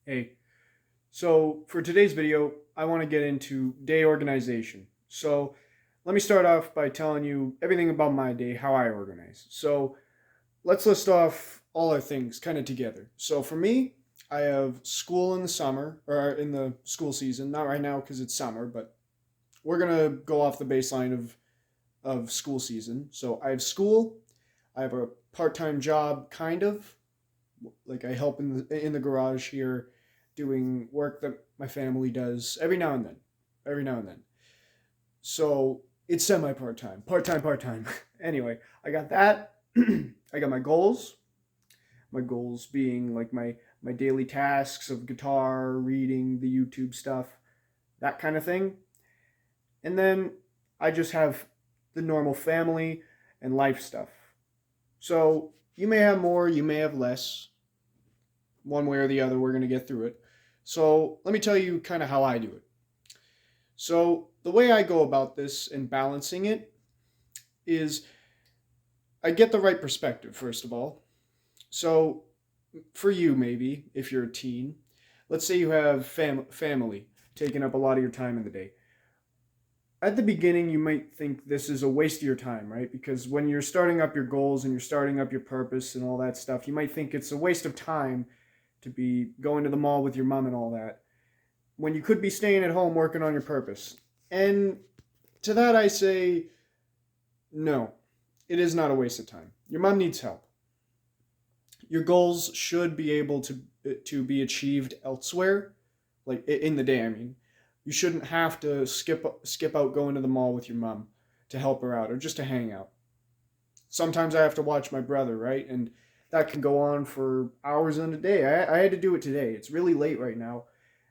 Hey, so for today's video, I want to get into day organization. So let me start off by telling you everything about my day, how I organize. So let's list off all our things kind of together. So for me, I have school in the summer, or in the school season, not right now because it's summer, but we're going to go off the baseline of school season. So I have school, I have a part-time job, kind of, like I help in the garage here, doing work that my family does every now and then, every now and then. So it's semi part time, part time. Anyway, I got that. I got my goals. My goals being like my daily tasks of guitar, reading, the YouTube stuff, that kind of thing. And then I just have the normal family and life stuff. So you may have more, you may have less. One way or the other, we're going to get through it. So let me tell you kind of how I do it. So the way I go about this and balancing it is I get the right perspective, first of all. So for you, maybe, if you're a teen, let's say you have family taking up a lot of your time in the day. At the beginning, you might think this is a waste of your time, right? Because when you're starting up your goals and you're starting up your purpose and all that stuff, you might think it's a waste of time to be going to the mall with your mom and all that, when you could be staying at home working on your purpose. And to that I say, no, it is not a waste of time. Your mom needs help. Your goals should be able to be achieved elsewhere, like in the day. I mean, you shouldn't have to skip out going to the mall with your mom to help her out or just to hang out. Sometimes I have to watch my brother, right? And that can go on for hours in a day. I had to do it today. It's really late right now.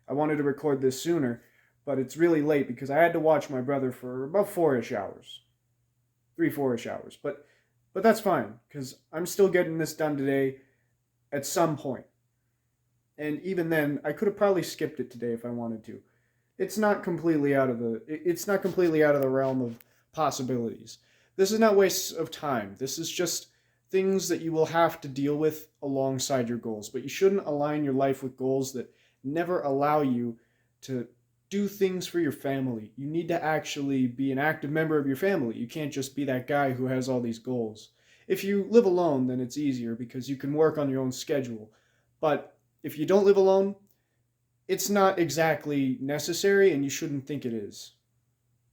I wanted to record this sooner, but it's really late because I had to watch my brother for about 4-ish hours. 3, 4-ish hours. But that's fine, because I'm still getting this done today at some point. And even then, I could have probably skipped it today if I wanted to. It's not completely out of the realm of possibilities. This is not waste of time. This is just things that you will have to deal with alongside your goals. But you shouldn't align your life with goals that never allow you to do things for your family. You need to actually be an active member of your family. You can't just be that guy who has all these goals. If you live alone, then it's easier because you can work on your own schedule. But if you don't live alone, it's not exactly necessary and you shouldn't think it is.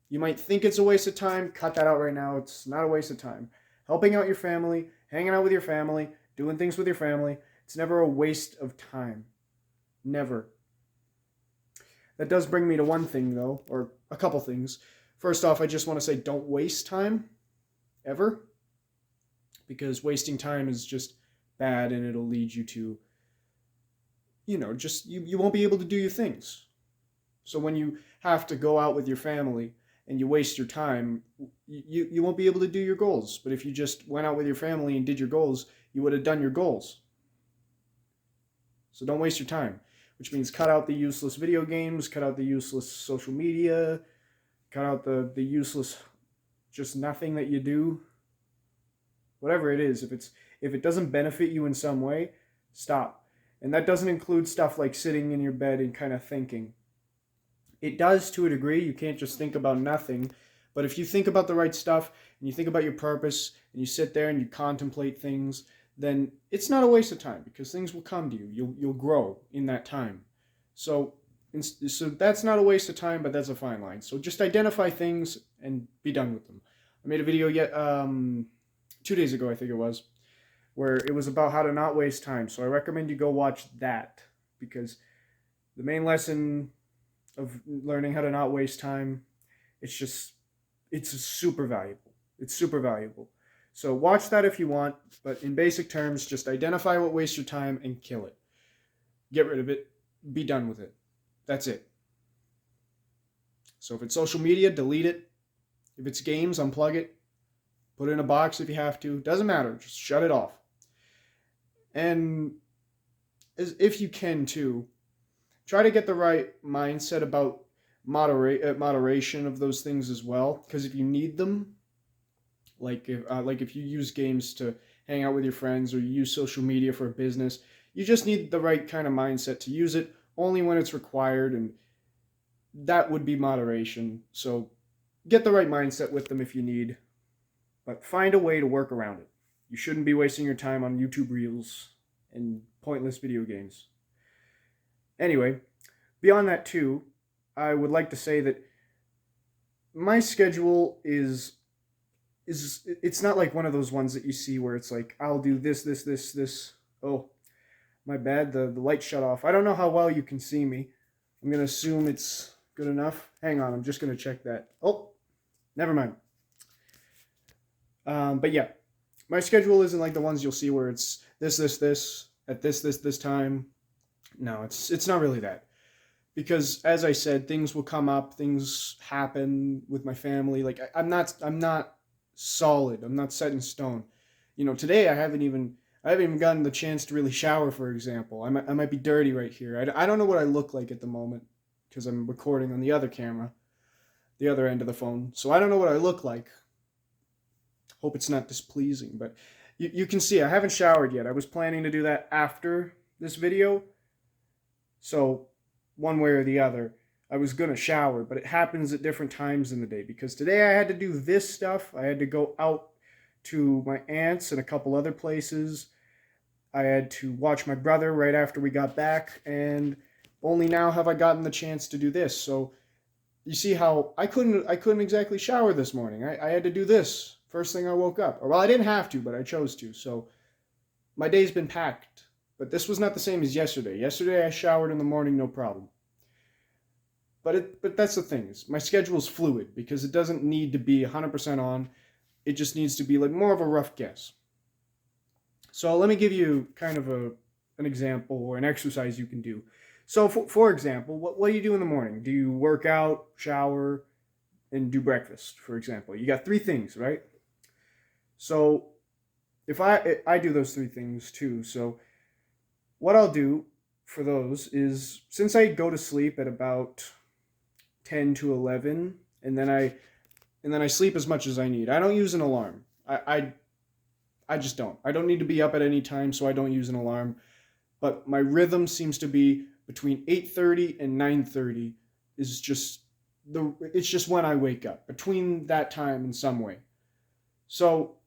You might think it's a waste of time. Cut that out right now. It's not a waste of time. Helping out your family, hanging out with your family, doing things with your family, it's never a waste of time. Never. That does bring me to one thing, though, or a couple things. First off, I just want to say don't waste time, ever, because wasting time is just bad and it'll lead you to, just you won't be able to do your things. So when you have to go out with your family and you waste your time, you won't be able to do your goals. But if you just went out with your family and did your goals, you would have done your goals. So don't waste your time, which means cut out the useless video games, cut out the useless social media, cut out the useless just nothing that you do. Whatever it is, if it doesn't benefit you in some way, stop. And that doesn't include stuff like sitting in your bed and kind of thinking. It does to a degree. You can't just think about nothing. But if you think about the right stuff and you think about your purpose and you sit there and you contemplate things, then it's not a waste of time because things will come to you. You'll grow in that time. So so that's not a waste of time, but that's a fine line. So just identify things and be done with them. I made a video 2 days ago, I think it was, where it was about how to not waste time. So I recommend you go watch that because the main lesson of learning how to not waste time, it's super valuable. It's super valuable. So watch that if you want, but in basic terms, just identify what wastes your time and kill it. Get rid of it. Be done with it. That's it. So if it's social media, delete it. If it's games, unplug it. Put it in a box if you have to. Doesn't matter. Just shut it off. And if you can too, try to get the right mindset about moderation of those things as well. Because if you need them, like if you use games to hang out with your friends or you use social media for a business, You just need the right kind of mindset to use it only when it's required, and that would be moderation. So get the right mindset with them if you need, but find a way to work around it. You shouldn't be wasting your time on YouTube Reels and pointless video games. Anyway, beyond that too, I would like to say that my schedule is it's not like one of those ones that you see where it's like I'll do this. Oh, my bad. The light shut off. I don't know how well you can see me. I'm gonna assume it's good enough. Hang on, I'm just gonna check that. Oh, never mind. But yeah, my schedule isn't like the ones you'll see where it's this at this time. No, it's not really that. Because as I said, things will come up, things happen with my family. Like I'm not solid. I'm not set in stone. You know, today I haven't even gotten the chance to really shower, for example. I might be dirty right here. I don't know what I look like at the moment because I'm recording on the other camera, the other end of the phone. So I don't know what I look like. Hope it's not displeasing, but you can see I haven't showered yet. I was planning to do that after this video. So one way or the other, I was going to shower, but it happens at different times in the day because today I had to do this stuff. I had to go out to my aunt's and a couple other places. I had to watch my brother right after we got back, and only now have I gotten the chance to do this. So you see how I couldn't exactly shower this morning. I had to do this first thing I woke up. Or, well, I didn't have to, but I chose to. So my day's been packed. But this was not the same as yesterday. Yesterday I showered in the morning, no problem. But that's the thing, is my schedule's fluid because it doesn't need to be 100% on. It just needs to be like more of a rough guess. So let me give you kind of an example or an exercise you can do. So for example, what do you do in the morning? Do you work out, shower, and do breakfast, for example? You got 3 things, right? So if I do those 3 things too. So what I'll do for those is, since I go to sleep at about 10 to 11, and then I sleep as much as I need. I don't use an alarm. I just don't. I don't need to be up at any time, so I don't use an alarm. But my rhythm seems to be between 8:30 and 9:30 is just it's just when I wake up, between that time in some way. So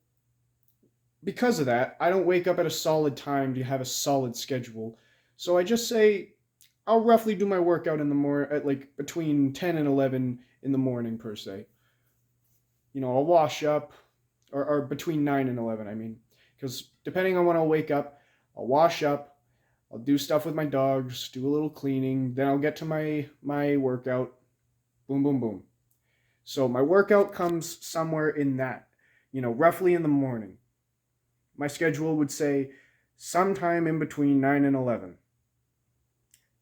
because of that, I don't wake up at a solid time to have a solid schedule. So I just say I'll roughly do my workout in the at like between 10 and 11 in the morning per se. You know, I'll wash up, or between 9 and 11, I mean, because depending on when I'll wake up, I'll wash up, I'll do stuff with my dogs, do a little cleaning, then I'll get to my workout, boom, boom, boom. So my workout comes somewhere in that, you know, roughly in the morning. My schedule would say sometime in between 9 and 11.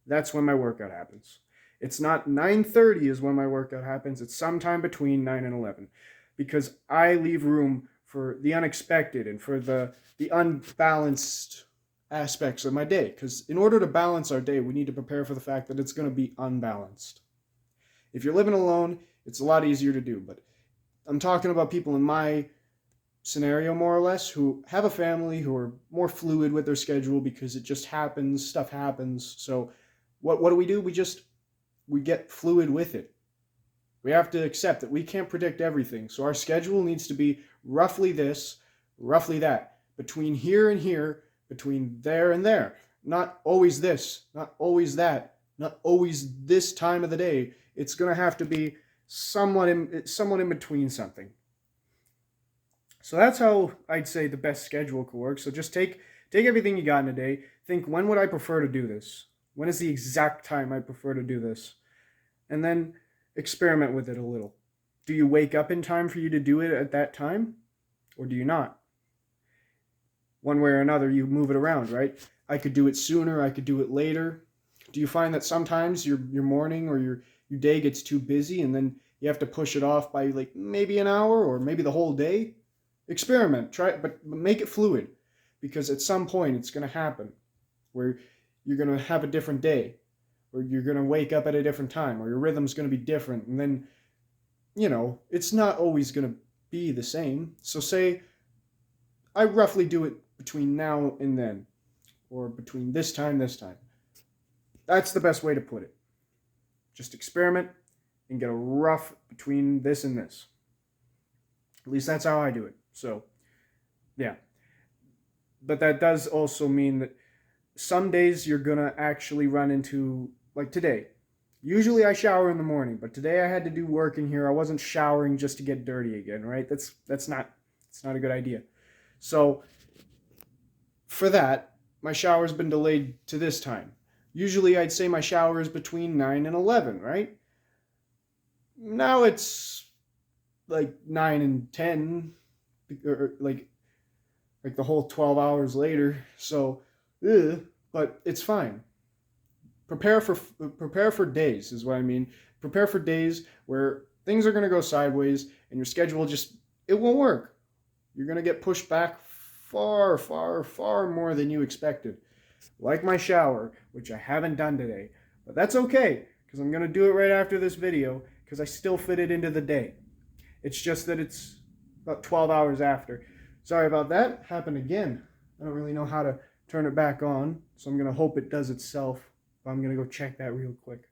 That's when my workout happens. It's not 9:30 is when my workout happens. It's sometime between 9 and 11. Because I leave room for the unexpected and for the unbalanced aspects of my day. Because in order to balance our day, we need to prepare for the fact that it's going to be unbalanced. If you're living alone, it's a lot easier to do. But I'm talking about people in my scenario, more or less, who have a family, who are more fluid with their schedule because it just happens, stuff happens. So what do? We get fluid with it. We have to accept that we can't predict everything. So our schedule needs to be roughly this, roughly that, between here and here, between there and there. Not always this, not always that, not always this time of the day. It's going to have to be somewhat in between something. So that's how I'd say the best schedule could work. So just take everything you got in a day. Think, when would I prefer to do this? When is the exact time I prefer to do this? And then experiment with it a little. Do you wake up in time for you to do it at that time? Or do you not? One way or another, you move it around, right? I could do it sooner, I could do it later. Do you find that sometimes your morning or your day gets too busy and then you have to push it off by like maybe an hour or maybe the whole day? Experiment, try it, but make it fluid, because at some point it's going to happen where you're going to have a different day, or you're going to wake up at a different time, or your rhythm's going to be different, and then, you know, it's not always going to be the same. So say I roughly do it between now and then. or between this time, this time. That's the best way to put it. Just experiment and get a rough between this and this. At least that's how I do it. So, yeah. But that does also mean that some days you're going to actually run into, like today. Usually I shower in the morning, but today I had to do work in here. I wasn't showering just to get dirty again, right? It's not a good idea. So, for that, my shower's been delayed to this time. Usually I'd say my shower is between 9 and 11, right? Now it's like 9 and 10, or like the whole 12 hours later. So, but it's fine. Prepare for days is what I mean. Prepare for days where things are going to go sideways and your schedule it won't work. You're going to get pushed back far, far, far more than you expected. Like my shower, which I haven't done today. But that's okay, because I'm going to do it right after this video, because I still fit it into the day. It's just that it's about 12 hours after. Sorry about that. Happened again. I don't really know how to turn it back on, so I'm going to hope it does itself. But I'm going to go check that real quick.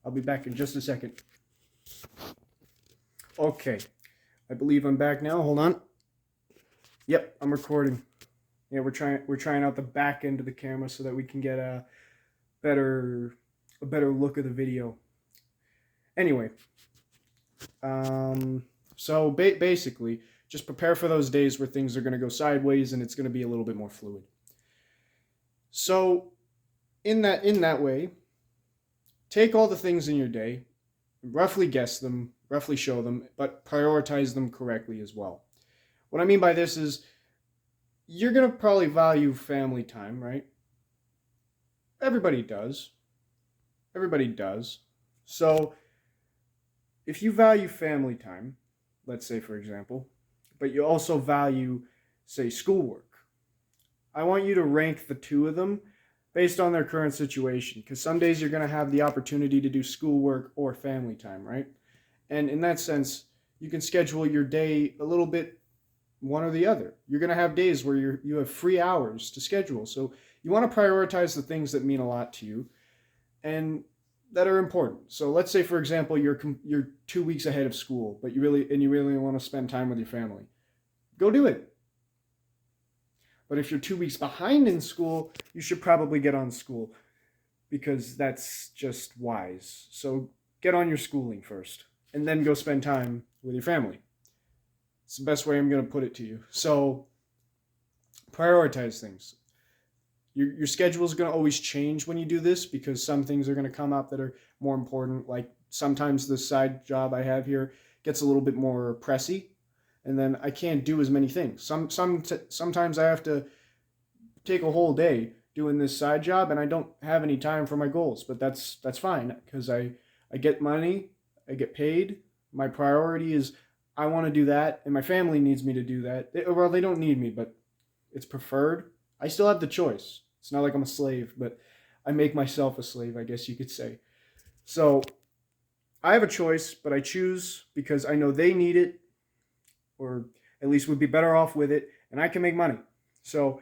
I'll be back in just a second. Okay. I believe I'm back now. Hold on. Yep, I'm recording. Yeah, we're trying out the back end of the camera so that we can get a better look of the video. Anyway, so basically, just prepare for those days where things are going to go sideways and it's going to be a little bit more fluid. So, in that way, take all the things in your day, roughly guess them, roughly show them, but prioritize them correctly as well. What I mean by this is, you're going to probably value family time, right? Everybody does. Everybody does. So, if you value family time, let's say for example, but you also value, say, schoolwork, I want you to rank the two of them based on their current situation, because some days you're going to have the opportunity to do schoolwork or family time, right? And in that sense, you can schedule your day a little bit one or the other. You're going to have days where you have free hours to schedule. So you want to prioritize the things that mean a lot to you and that are important. So let's say, for example, you're 2 weeks ahead of school, but you really want to spend time with your family. Go do it. But if you're 2 weeks behind in school, you should probably get on school, because that's just wise. So get on your schooling first and then go spend time with your family. It's the best way I'm going to put it to you. So, prioritize things. Your schedule is going to always change when you do this, because some things are going to come up that are more important. Like sometimes the side job I have here gets a little bit more pressy, and then I can't do as many things. Sometimes I have to take a whole day doing this side job, and I don't have any time for my goals. But that's fine, because I get money, I get paid. My priority is, I want to do that, and my family needs me to do that. They don't need me, but it's preferred. I still have the choice. It's not like I'm a slave, but I make myself a slave, I guess you could say. So, I have a choice, but I choose because I know they need it, or at least would be better off with it, and I can make money. So,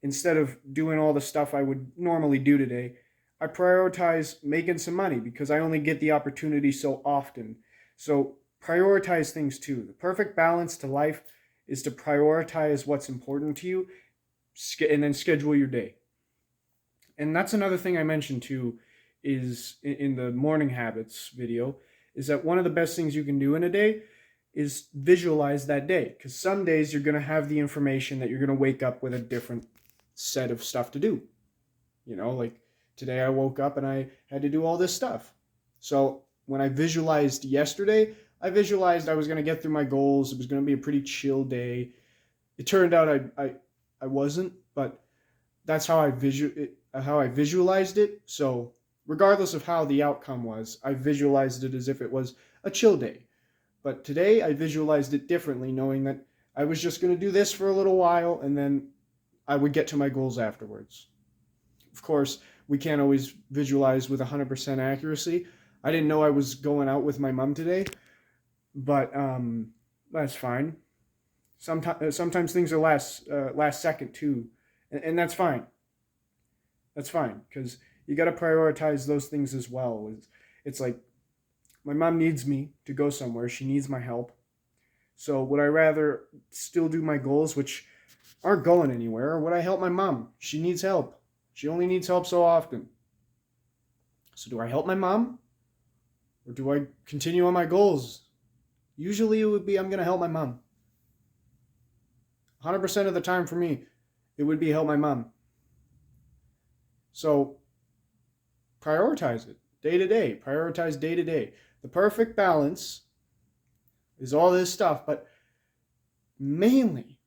instead of doing all the stuff I would normally do today, I prioritize making some money, because I only get the opportunity so often. So, prioritize things too. The perfect balance to life is to prioritize what's important to you and then schedule your day. And that's another thing I mentioned too, is in the morning habits video, is that one of the best things you can do in a day is visualize that day. Because some days you're going to have the information that you're going to wake up with a different set of stuff to do. You know, like today I woke up and I had to do all this stuff. So when I visualized yesterday, I visualized I was going to get through my goals. It was going to be a pretty chill day. It turned out I wasn't, but that's how I visualized it. So regardless of how the outcome was, I visualized it as if it was a chill day. But today I visualized it differently, knowing that I was just going to do this for a little while and then I would get to my goals afterwards. Of course, we can't always visualize with 100% accuracy. I didn't know I was going out with my mom today, but that's fine. Sometimes things are last second too, and that's fine. That's fine, because you got to prioritize those things as well. It's like my mom needs me to go somewhere. She needs my help. So would I rather still do my goals, which aren't going anywhere, or would I help my mom? She needs help. She only needs help so often. So do I help my mom, or do I continue on my goals? Usually it would be I'm going to help my mom. 100% of the time for me, it would be help my mom. So prioritize it day to day. Prioritize day to day. The perfect balance is all this stuff, but mainly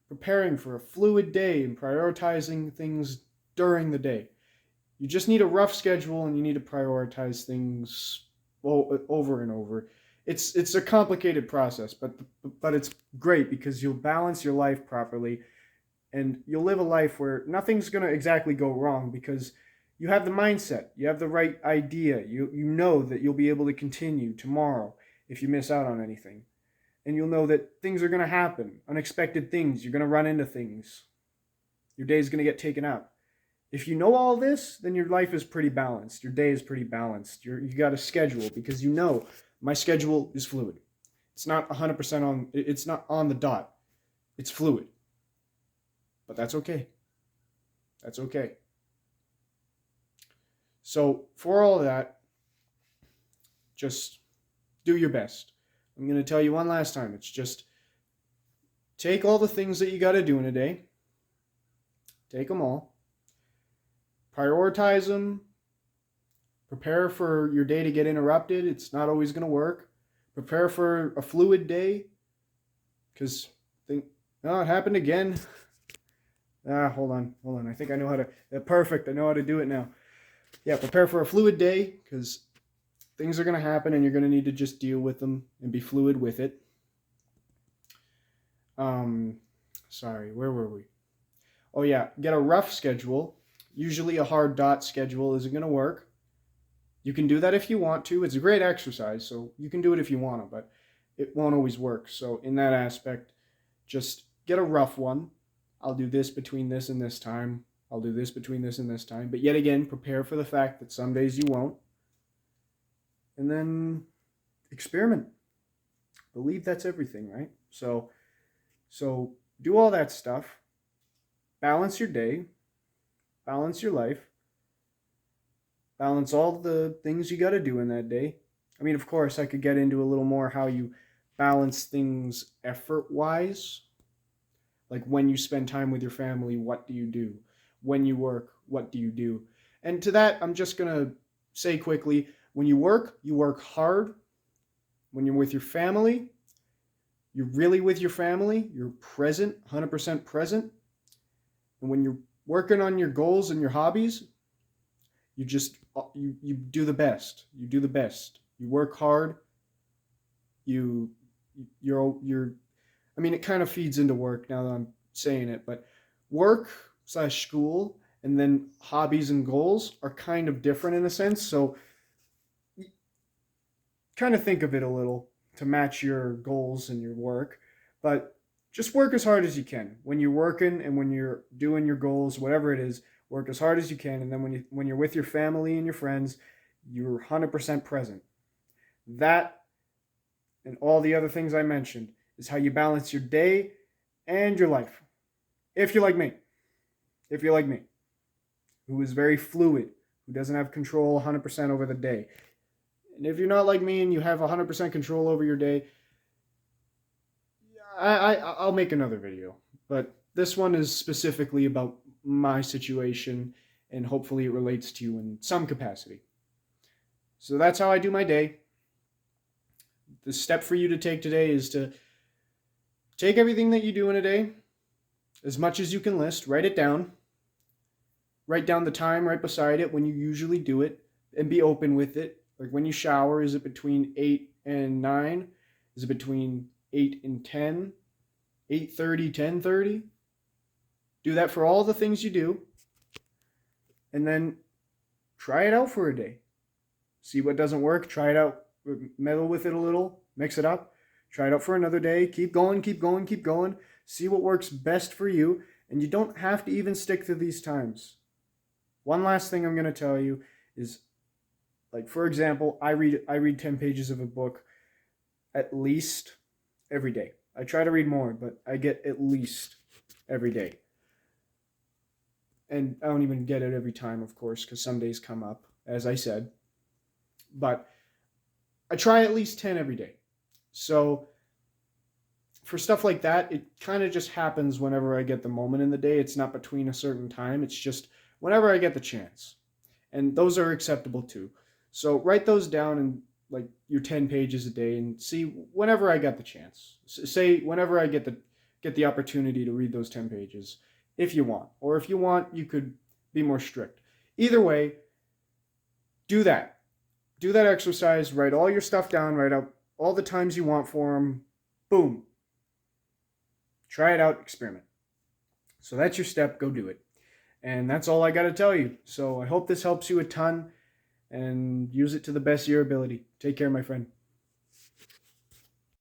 preparing for a fluid day and prioritizing things during the day. You just need a rough schedule and you need to prioritize things over and over. It's a complicated process, but it's great because you'll balance your life properly and you'll live a life where nothing's going to exactly go wrong because you have the mindset, you have the right idea, you know that you'll be able to continue tomorrow if you miss out on anything. And you'll know that things are going to happen, unexpected things, you're going to run into things. Your day's going to get taken up. If you know all this, then your life is pretty balanced. Your day is pretty balanced. You got a schedule because you know my schedule is fluid. It's not 100% on, it's not on the dot. It's fluid. But that's okay. That's okay. So for all that, just do your best. I'm going to tell you one last time. It's just take all the things that you got to do in a day. Take them all. Prioritize them. Prepare for your day to get interrupted. It's not always going to work. Prepare for a fluid day. Because it happened again. Hold on. I think I know how to, perfect. I know how to do it now. Yeah, prepare for a fluid day because things are going to happen and you're going to need to just deal with them and be fluid with it. Sorry, where were we? Oh yeah, get a rough schedule. Usually a hard dot schedule isn't going to work. You can do that if you want to. It's a great exercise, so you can do it if you want to, but it won't always work. So in that aspect, just get a rough one. I'll do this between this and this time. I'll do this between this and this time. But yet again, prepare for the fact that some days you won't. And then experiment. Believe that's everything, right? So do all that stuff. Balance your day. Balance your life. Balance all the things you got to do in that day. I mean, of course, I could get into a little more how you balance things effort-wise. Like when you spend time with your family, what do you do? When you work, what do you do? And to that, I'm just going to say quickly, when you work hard. When you're with your family, you're really with your family. You're present, 100% present. And when you're working on your goals and your hobbies, you do the best. You do the best. You work hard. You're I mean, it kind of feeds into work now that I'm saying it, but work/school and then hobbies and goals are kind of different in a sense. So kind of think of it a little to match your goals and your work, but just work as hard as you can. When you're working and when you're doing your goals, whatever it is, work as hard as you can. And then when you're with your family and your friends, you're 100% present. That and all the other things I mentioned is how you balance your day and your life. If you're like me, who is very fluid, who doesn't have control 100% over the day. And if you're not like me and you have 100% control over your day, I'll make another video. But this one is specifically about my situation, and hopefully it relates to you in some capacity. So that's how I do my day. The step for you to take today is to take everything that you do in a day, as much as you can list, write it down. Write down the time right beside it when you usually do it, and be open with it. Like when you shower, is it between 8 and 9? Is it between 8 and 10? 8:30, 10:30? Do that for all the things you do. And then try it out for a day. See what doesn't work. Try it out. Meddle with it a little. Mix it up. Try it out for another day. Keep going. See what works best for you. And you don't have to even stick to these times. One last thing I'm going to tell you is, like, for example, I read 10 pages of a book at least every day. I try to read more, but I get at least every day. And I don't even get it every time, of course, because some days come up, as I said. But I try at least 10 every day. So for stuff like that, it kind of just happens whenever I get the moment in the day. It's not between a certain time. It's just whenever I get the chance. And those are acceptable too. So write those down in like your 10 pages a day and see whenever I get the chance. Say whenever I get the opportunity to read those 10 pages, if you want. Or if you want, you could be more strict. Either way, do that. Do that exercise, write all your stuff down, write out all the times you want for them. Boom. Try it out, experiment. So that's your step, go do it. And that's all I got to tell you. So I hope this helps you a ton, and use it to the best of your ability. Take care, my friend.